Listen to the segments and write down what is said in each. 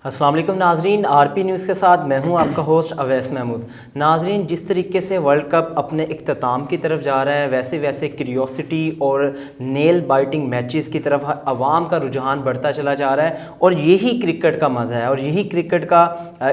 अस्सलाम वालेकुम नाजरीन, आरपी न्यूज़ के साथ मैं हूं आपका होस्ट अवैस महमूद। नाजरीन, जिस तरीके से वर्ल्ड कप अपने इख्तिताम की तरफ जा रहा है वैसे वैसे क्यूरियोसिटी और नेल बाइटिंग मैचेस की तरफ आवाम का रुझान बढ़ता चला जा रहा है और यही क्रिकेट का मज़ा है और यही क्रिकेट का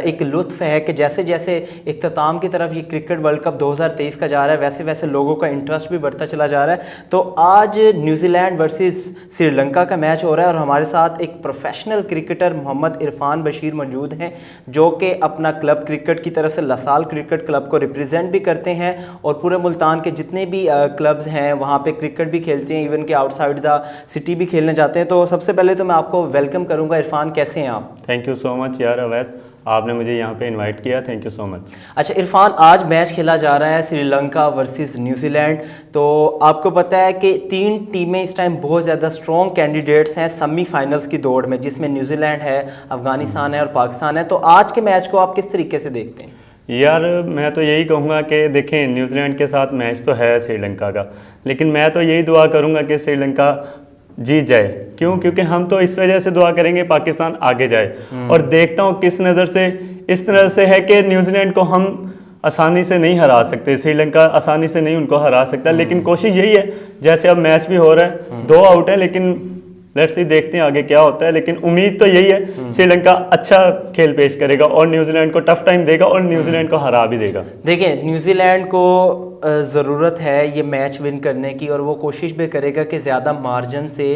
एक लुत्फ़ है कि जैसे जैसे इख्तिताम की तरफ ये क्रिकेट वर्ल्ड कप 2023 का जा रहा है वैसे वैसे लोगों का इंटरेस्ट भी बढ़ता चला जा रहा है। तो आज न्यूजीलैंड वर्सेस श्रीलंका का मैच हो रहा है और हमारे साथ एक प्रोफेशनल क्रिकेटर मोहम्मद इरफान बशीर मौजूद हैं जो कि अपना क्लब क्रिकेट की तरफ से लसाल क्रिकेट क्लब को रिप्रेजेंट भी करते हैं और पूरे मुल्तान के जितने भी क्लब्स हैं वहाँ पे क्रिकेट भी खेलते हैं, इवन के आउटसाइड द सिटी भी खेलने जाते हैं। तो सबसे पहले तो मैं आपको वेलकम करूँगा। इरफान, कैसे हैं आप? थैंक यू सो मच यार अवैस, आपने मुझे यहाँ पे इनवाइट किया, थैंक यू सो मच। अच्छा इरफान, आज मैच खेला जा रहा है श्रीलंका वर्सेस न्यूजीलैंड। तो आपको पता है कि 3 टीमें इस टाइम बहुत ज़्यादा स्ट्रॉन्ग कैंडिडेट्स हैं सेमीफाइनल्स की दौड़ में, जिसमें न्यूजीलैंड है, अफगानिस्तान है और पाकिस्तान है। तो आज के मैच को आप किस तरीके से देखते हैं? यार मैं तो यही कहूँगा कि देखें, न्यूजीलैंड के साथ मैच तो है श्रीलंका का, लेकिन मैं तो यही दुआ करूँगा कि श्रीलंका जीत जाए। क्यों? क्योंकि हम तो इस वजह से दुआ करेंगे पाकिस्तान आगे जाए। और देखता हूँ किस नज़र से, इस तरह से है कि न्यूजीलैंड को हम आसानी से नहीं हरा सकते, श्रीलंका आसानी से नहीं उनको हरा सकता। लेकिन कोशिश यही है, जैसे अब मैच भी हो रहा है, 2 आउट है, लेकिन लेट्स सी देखते हैं आगे क्या होता है। लेकिन उम्मीद तो यही है श्रीलंका अच्छा खेल पेश करेगा और न्यूजीलैंड को टफ टाइम देगा और न्यूजीलैंड को हरा भी देगा। देखिए, न्यूजीलैंड को ज़रूरत है ये मैच विन करने की और वो कोशिश भी करेगा कि ज़्यादा मार्जिन से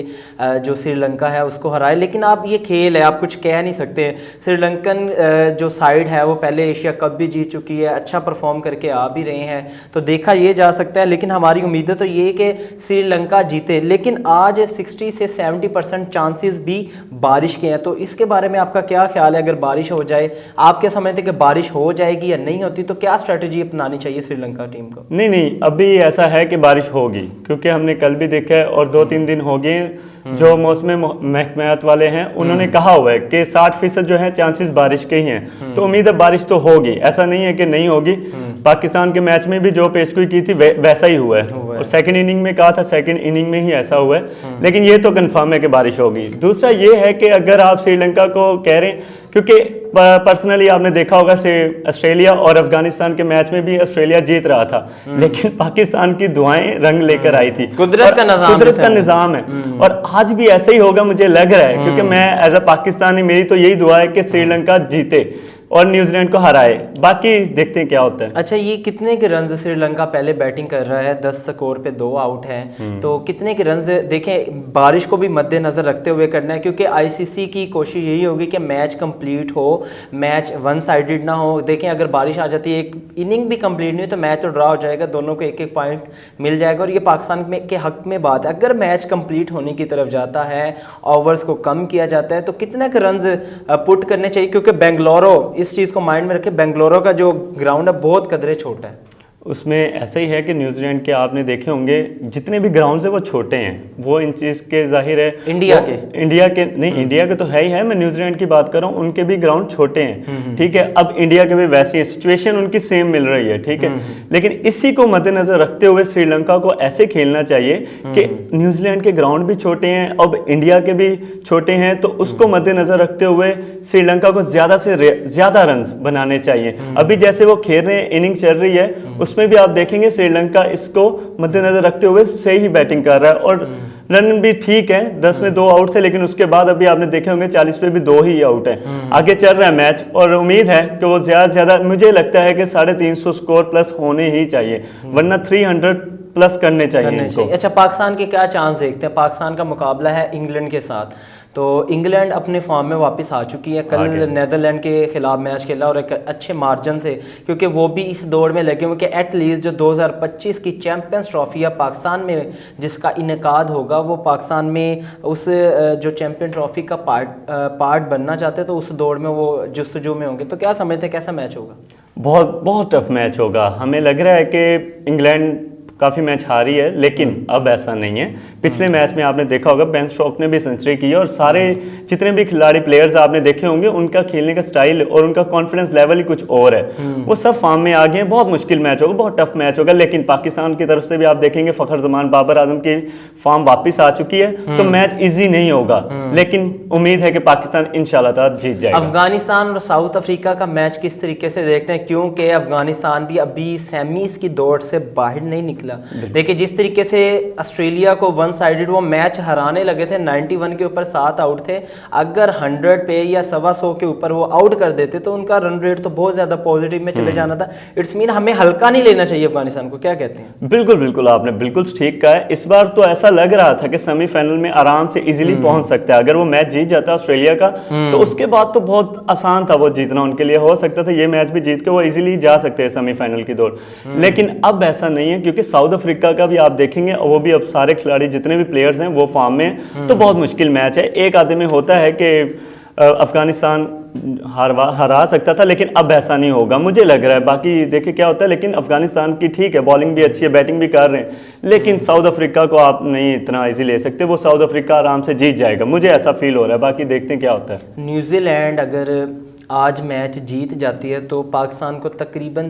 जो श्रीलंका है उसको हराए। लेकिन आप ये खेल है, आप कुछ कह नहीं सकते। श्रीलंकन जो साइड है वो पहले एशिया कप भी जीत चुकी है, अच्छा परफॉर्म करके आ भी रहे हैं, तो देखा ये जा सकता है। लेकिन हमारी उम्मीदें तो ये कि श्रीलंका जीते। लेकिन आज 60 से 70% चांसेस भी बारिश के हैं, तो इसके बारे में आपका क्या ख्याल है? अगर बारिश हो जाए, आप क्या समझते हैं कि बारिश हो जाएगी या नहीं होती? तो क्या स्ट्रेटजी अपनानी चाहिए श्रीलंका टीम को? नहीं, अभी ऐसा है कि बारिश होगी, क्योंकि हमने कल भी देखा है और 2-3 दिन हो गए जो मौसम महकमात वाले हैं उन्होंने कहा हुआ है कि 60% जो है चांसेस बारिश के ही हैं। तो उम्मीद है बारिश तो होगी, ऐसा नहीं है कि नहीं होगी। पाकिस्तान के मैच में भी जो पेशगोई की थी वैसा ही हुआ है और सेकंड इनिंग में कहा था, सेकंड इनिंग में ही ऐसा हुआ है। लेकिन ये तो कंफर्म है कि बारिश होगी। दूसरा ये है कि अगर आप श्रीलंका को कह रहे हैं, क्योंकि पर्सनली आपने देखा होगा से ऑस्ट्रेलिया और अफगानिस्तान के मैच में भी ऑस्ट्रेलिया जीत रहा था, लेकिन पाकिस्तान की दुआएं रंग लेकर आई थी। कुदरत का निजाम है और आज भी ऐसा ही होगा मुझे लग रहा है, क्योंकि मैं एज अ पाकिस्तानी मेरी तो यही दुआ है कि श्रीलंका जीते और न्यूजीलैंड को हराए। बाकी देखते हैं क्या होता है। अच्छा, ये कितने के रन श्रीलंका पहले बैटिंग कर रहा है, 10 स्कोर पे 2 आउट हैं, तो कितने के रन? देखें, बारिश को भी मद्देनजर रखते हुए करना है, क्योंकि आईसीसी की कोशिश यही होगी कि मैच कंप्लीट हो, मैच वन साइडेड ना हो। देखें, अगर बारिश आ जाती है, एक इनिंग भी कंप्लीट नहीं हो तो मैच तो ड्रा हो जाएगा, दोनों को 1-1 पॉइंट मिल जाएगा और ये पाकिस्तान के हक में बात है। अगर मैच कंप्लीट होने की तरफ जाता है, ओवर्स को कम किया जाता है, तो कितने के रन पुट करने चाहिए? क्योंकि बेंगलुरु, इस चीज़ को माइंड में रखें, बेंगलुरु का जो ग्राउंड है बहुत कदरे छोटा है। उसमें ऐसा ही है कि न्यूजीलैंड के आपने देखे होंगे जितने भी ग्राउंड है वो छोटे हैं, वो इन चीज़ के जाहिर है इंडिया के नहीं, इंडिया के तो है ही है, मैं न्यूजीलैंड की बात कर रहा हूँ, उनके भी ग्राउंड छोटे हैं, ठीक है। अब इंडिया के भी वैसी है, सिचुएशन उनकी सेम मिल रही है, ठीक है। लेकिन इसी को मद्देनजर रखते हुए श्रीलंका को ऐसे खेलना चाहिए कि न्यूजीलैंड के ग्राउंड भी छोटे हैं, अब इंडिया के भी छोटे हैं, तो उसको मद्देनजर रखते हुए श्रीलंका को ज़्यादा से ज़्यादा रन बनाने चाहिए। अभी जैसे वो खेल रहे हैं, इनिंग चल रही है, उसमें भी आप देखेंगे श्रीलंका इसको मद्देनजर रखते हुए सही ही बैटिंग कर रहा है और रन भी ठीक है। 10 में 2 आउट थे, लेकिन उसके बाद अभी आपने देखे होंगे 40 पे भी 2 ही आउट है। आगे चल रहा है मैच और उम्मीद है कि वो ज्यादा से ज्यादा, मुझे लगता है कि 350 स्कोर प्लस होने ही चाहिए, वरना 300 प्लस करने चाहिए। अच्छा, पाकिस्तान के क्या चांस देखते हैं? पाकिस्तान का मुकाबला है इंग्लैंड के साथ, तो इंग्लैंड अपने फॉर्म में वापस आ चुकी है। कल नेदरलैंड के खिलाफ मैच खेला और एक अच्छे मार्जिन से, क्योंकि वो भी इस दौड़ में लगे हुए कि एटलीस्ट जो 2025 की चैंपियंस ट्रॉफी है पाकिस्तान में जिसका इनेकाद होगा, वो पाकिस्तान में उस जो चैंपियन ट्रॉफी का पार्ट बनना चाहते हैं, तो उस दौड़ में वो जुस्तजू में होंगे। तो क्या समझते हैं कैसा मैच होगा? बहुत टफ मैच होगा। हमें लग रहा है कि इंग्लैंड काफ़ी मैच हारी है, लेकिन अब ऐसा नहीं है। पिछले मैच में आपने देखा होगा बेन स्टोक्स ने भी सेंचुरी की है, और सारे जितने भी खिलाड़ी प्लेयर्स आपने देखे होंगे उनका खेलने का स्टाइल और उनका कॉन्फिडेंस लेवल ही कुछ और है। वो सब फॉर्म में आ गए हैं। बहुत मुश्किल मैच होगा, बहुत टफ मैच होगा, लेकिन पाकिस्तान की तरफ से भी आप देखेंगे फखर जमान बाबर आजम की फॉर्म वापस आ चुकी है, तो मैच ईजी नहीं होगा, लेकिन उम्मीद है कि पाकिस्तान इंशाल्लाह ताला जीत जाएगा। अफगानिस्तान और साउथ अफ्रीका का मैच किस तरीके से देखते हैं, क्योंकि अफगानिस्तान भी अभी सेमीज की दौड़ से बाहर नहीं निकला। देखिए जिस तरीके से ऑस्ट्रेलिया को वन साइडेड वो मैच हराने लगे थे, 91 के ऊपर 7 आउट थे, अगर 100 पे या 125 के ऊपर वो आउट कर देते तो उनका रन रेट तो बहुत ज्यादा पॉजिटिव में चले जाना था। इट्स मीन हमें हल्का नहीं लेना चाहिए अफगानिस्तान को, क्या कहते हैं? बिल्कुल बिल्कुल, आपने बिल्कुल ठीक कहा है। इस बार तो ऐसा लग रहा था कि सेमीफाइनल में आराम से इजीली पहुंच सकता है। अगर वो मैच जीत जाता ऑस्ट्रेलिया का तो उसके बाद तो बहुत आसान था वो जीतना उनके लिए, हो सकता था ये मैच भी जीत के वो इजीली जा सकते हैं सेमीफाइनल की दौड़। लेकिन अब ऐसा नहीं है, क्योंकि साउथ अफ्रीका का भी आप देखेंगे वो भी अब सारे खिलाड़ी जितने भी प्लेयर्स हैं वो फॉर्म में, तो बहुत मुश्किल मैच है। एक आधे में होता है कि अफगानिस्तान हरा सकता था, लेकिन अब ऐसा नहीं होगा मुझे लग रहा है। बाकी देखिए क्या होता है, लेकिन अफगानिस्तान की ठीक है, बॉलिंग भी अच्छी है, बैटिंग भी कर रहे हैं, लेकिन साउथ अफ्रीका को आप नहीं इतना इजी ले सकते। वो साउथ अफ्रीका आराम से जीत जाएगा, मुझे ऐसा फील हो रहा है। बाकी देखते हैं क्या होता है। न्यूजीलैंड अगर आज मैच जीत जाती है तो पाकिस्तान को तकरीबन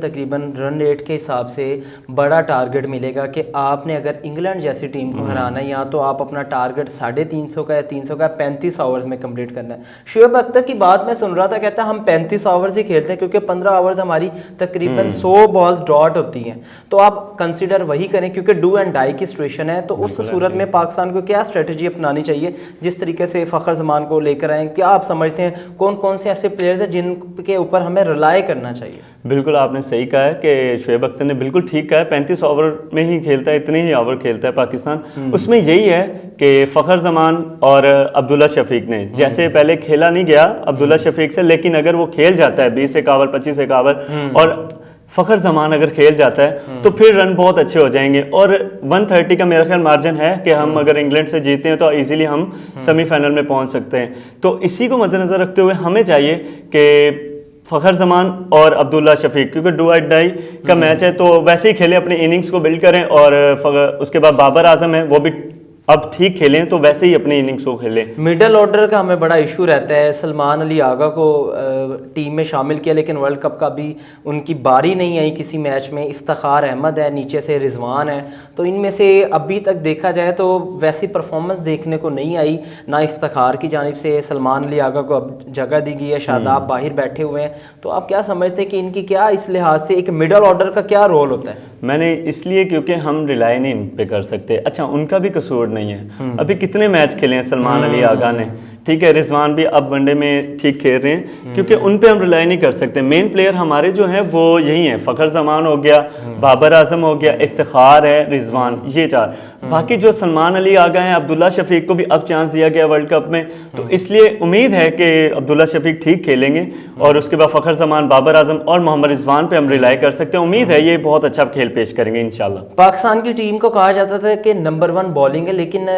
रन रेट के हिसाब से बड़ा टारगेट मिलेगा कि आपने अगर इंग्लैंड जैसी टीम को हराना है, या तो आप अपना टारगेट 350 का या 300 का 35 ओवर्स में कंप्लीट करना है। शुएब अख्तर की बात मैं सुन रहा था, कहता है हम 35 ओवर्स ही खेलते हैं, क्योंकि 15 ओवर्स हमारी तकरीबन 100 बॉल्स डॉट होती हैं। तो आप कंसिडर वही करें, क्योंकि डू एंड डाई की सिचुएशन है। तो उस सूरत में पाकिस्तान को क्या स्ट्रेटजी अपनानी चाहिए, जिस तरीके से फ़खर जमान को लेकर आए? क्या आप समझते हैं कौन कौन से ऐसे प्लेयर्स जिनके ऊपर हमें रिलाय करना चाहिए? बिल्कुल आपने सही कहा है कि शुएब अख्तर ने बिल्कुल ठीक कहा है। 35 ओवर में ही खेलता है, इतने ही ओवर खेलता है पाकिस्तान। उसमें यही है कि फ़खर जमान और अब्दुल्ला शफीक ने जैसे पहले खेला नहीं गया अब्दुल्ला शफीक से, लेकिन अगर वो खेल जाता है 20 एक ओवर 25 एक ओवर और फ़खर जमान अगर खेल जाता है तो फिर रन बहुत अच्छे हो जाएंगे। और 130 का मेरा ख्याल मार्जिन है कि हम अगर इंग्लैंड से जीते हैं तो इजीली हम सेमीफाइनल में पहुंच सकते हैं। तो इसी को मद्देनजर रखते हुए हमें चाहिए कि फ़खर जमान और अब्दुल्ला शफीक, क्योंकि डू और डाई का मैच है, तो वैसे ही खेलें, अपने इनिंग्स को बिल्ड करें। और उसके बाद बाबर आजम है, वो भी अब ठीक खेलें, तो वैसे ही अपने इनिंग्स को खेलें। मिडल ऑर्डर का हमें बड़ा इशू रहता है। सलमान अली आगा को टीम में शामिल किया, लेकिन वर्ल्ड कप का भी उनकी बारी नहीं आई किसी मैच में। इफ्तिखार अहमद है, नीचे से रिजवान है, तो इनमें से अभी तक देखा जाए तो वैसी परफॉर्मेंस देखने को नहीं आई। ना इफ्तिखार की जानिब से सलमान अली आगा को अब जगह दी गई है, शादाब बाहर बैठे हुए हैं। तो आप क्या समझते हैं कि इनकी क्या इस लिहाज से एक मिडल ऑर्डर का क्या रोल होता है? मैंने इसलिए क्योंकि हम रिलाई नहीं इन पे कर सकते। अच्छा, उनका भी कसूर नहीं है, अभी कितने मैच खेले हैं सलमान अली आगा ने, ठीक है, रिजवान भी अब वनडे में ठीक खेल रहे हैं, क्योंकि उन पे हम रिलाई नहीं कर सकते। मेन प्लेयर हमारे जो हैं वो यही हैं, फ़खर जमान हो गया, बाबर आजम हो गया, इफ्तिखार है, रिजवान, ये 4। बाकी जो सलमान अली आ गए हैं, अब्दुल्ला शफीक को भी अब चांस दिया गया वर्ल्ड कप में, तो इसलिए उम्मीद है कि अब्दुल्ला शफीक ठीक खेलेंगे। और उसके बाद फ़खर जमान, बाबर आजम और मोहम्मद रिजवान पे हम रिलाई कर सकते हैं। उम्मीद है ये बहुत अच्छा खेल पेश करेंगे इंशाल्लाह। पाकिस्तान की टीम को कहा जाता था कि नंबर 1 बॉलिंग है, लेकिन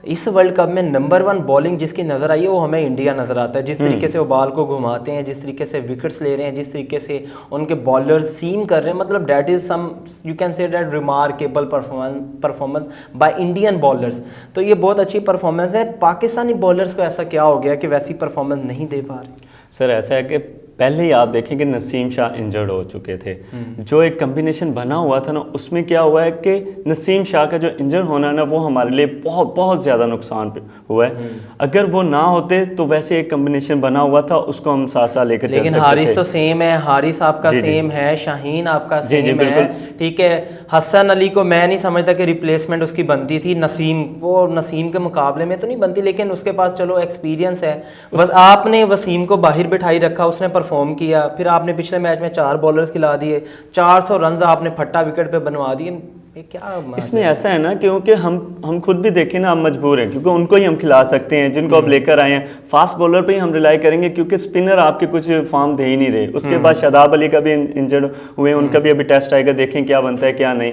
इस वर्ल्ड कप में नंबर 1 बॉलिंग जिसकी नज़र आई है वो हमें इंडिया नज़र आता है। जिस तरीके से वो बॉल को घुमाते हैं, जिस तरीके से विकेट्स ले रहे हैं, जिस तरीके से उनके बॉलर्स सीम कर रहे हैं, मतलब that is some you can say that remarkable performance by Indian bowlers. तो ये बहुत अच्छी परफॉर्मेंस है। पाकिस्तानी बॉलर्स को ऐसा क्या हो गया कि वैसी परफॉर्मेंस नहीं दे पा रहे? सर ऐसा है कि पहले ही आप देखें कि नसीम शाह इंजर्ड हो चुके थे। जो एक कम्बिनेशन बना हुआ था ना, उसमें क्या हुआ है कि नसीम शाह का जो इंजर होना ना, वो हमारे लिए बहुत बहुत ज़्यादा नुकसान हुआ है। अगर वो ना होते तो वैसे एक कम्बिनेशन बना हुआ था, उसको हम साथ साथ लेकर चल सकते थे। लेकिन हारिस तो सेम है, हारिस आपका सेम है, शाहीन आपका सेम है, ठीक है। हसन अली को मैं नहीं समझता कि रिप्लेसमेंट उसकी बनती थी। नसीम के मुकाबले में तो नहीं बनती, लेकिन उसके पास चलो एक्सपीरियंस है। आपने वसीम को बाहर बिठाई रखा, उसने परफॉर्म किया, फिर आपने पिछले मैच में 4 बॉलर्स खिला दिए, 400 रन आपने फट्टा विकेट पे बनवा दिए। क्या इसमें ऐसा है ना, क्योंकि हम खुद भी देखें ना, हम मजबूर हैं, क्योंकि उनको ही हम खिला सकते हैं जिनको अब लेकर आए हैं। फास्ट बॉलर पे ही हम रिलाई करेंगे, क्योंकि स्पिनर आपके कुछ फॉर्म दे ही नहीं रहे। उसके बाद शादाब अली का भी इंजर्ड हुए, उनका भी अभी टेस्ट आएगा, देखें क्या बनता है क्या नहीं।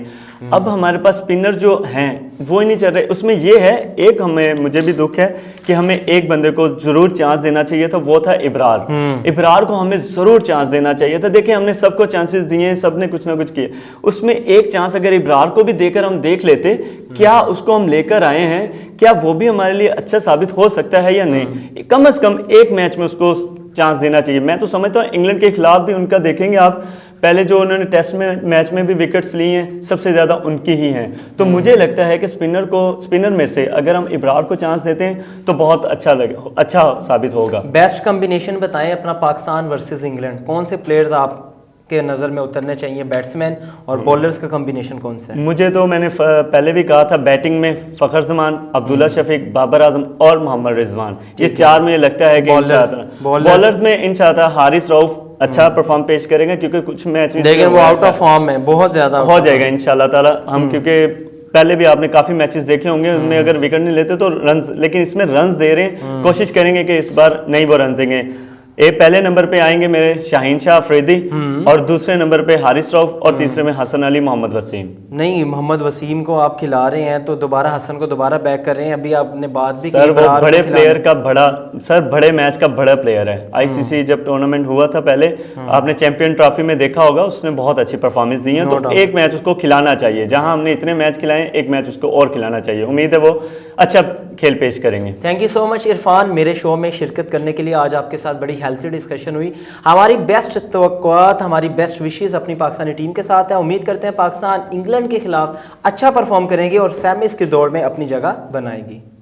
अब हमारे पास स्पिनर जो हैं वो ही नहीं चल रहे। उसमें ये है, एक मुझे भी दुख है कि हमें एक बंदे को जरूर चांस देना चाहिए था, वो था इब्रार। इब्रार को हमें जरूर चांस देना चाहिए था। देखिए हमने सबको चांसेस दिए, सबने कुछ ना कुछ किए, उसमें एक चांस अगर इब्रार को भी देकर हम देख लेते क्या उसको हम लेकर आए हैं, क्या वो भी हमारे लिए अच्छा साबित हो सकता है या नहीं। कम से कम एक मैच में उसको चांस देना चाहिए। मैं तो समझता हूँ इंग्लैंड के खिलाफ भी उनका देखेंगे आप, पहले जो उन्होंने टेस्ट में मैच में भी विकेट्स ली हैं सबसे ज़्यादा उनकी ही हैं। तो मुझे लगता है कि स्पिनर में से अगर हम इब्रार को चांस देते हैं तो बहुत अच्छा साबित होगा। बेस्ट कॉम्बिनेशन बताएं अपना पाकिस्तान वर्सेस इंग्लैंड, कौन से प्लेयर्स आपके नज़र में उतरने चाहिए, बैट्समैन और बॉलर्स का कॉम्बिनेशन कौन सा है? मुझे तो मैंने पहले भी कहा था, बैटिंग में फ़खर जमान, अब्दुल्ला शफीक, बाबर आजम और मोहम्मद रिजवान, ये चार मुझे लगता है कि बॉलर्स में इंशाअल्लाह हारिस रऊफ अच्छा परफॉर्म पेश करेगा, क्योंकि कुछ मैच लेकिन वो आउट ऑफ फॉर्म है, बहुत ज़्यादा हो जाएगा इंशाल्लाह ताला। हम क्योंकि पहले भी आपने काफी मैचेस देखे होंगे, उनमें अगर विकेट नहीं लेते तो रन्स, लेकिन इसमें रन्स दे रहे हैं, कोशिश करेंगे कि इस बार नहीं वो रन देंगे। पहले नंबर पे आएंगे मेरे शाहीन शाह अफरीदी, और दूसरे नंबर पे हारिस रऊफ, और तीसरे में हसन अली, मोहम्मद वसीम। नहीं, मोहम्मद वसीम को आप खिला रहे हैं तो दोबारा हसन को दोबारा बैक कर रहे हैं। अभी आपने बात भी सर, वो बड़े प्लेयर का बड़े मैच का बड़ा प्लेयर है। आईसीसी जब टूर्नामेंट हुआ था पहले, आपने चैंपियन ट्रॉफी में देखा होगा, उसने बहुत अच्छी परफॉर्मेंस दी है। तो एक मैच उसको खिलाना चाहिए, जहां हमने इतने मैच खिलाए, एक मैच उसको और खिलाना चाहिए। उम्मीद है वो अच्छा खेल पेश करेंगे। Thank you so much Irfan, मेरे शो में शिरकत करने के लिए। आज आपके साथ बड़ी हेल्थी डिस्कशन हुई। हमारी बेस्ट तवक्कुआत, हमारी बेस्ट विशेस अपनी पाकिस्तानी टीम के साथ है। उम्मीद करते हैं पाकिस्तान इंग्लैंड के खिलाफ अच्छा परफॉर्म करेंगे और सेमीज की दौड़ में अपनी जगह बनाएगी।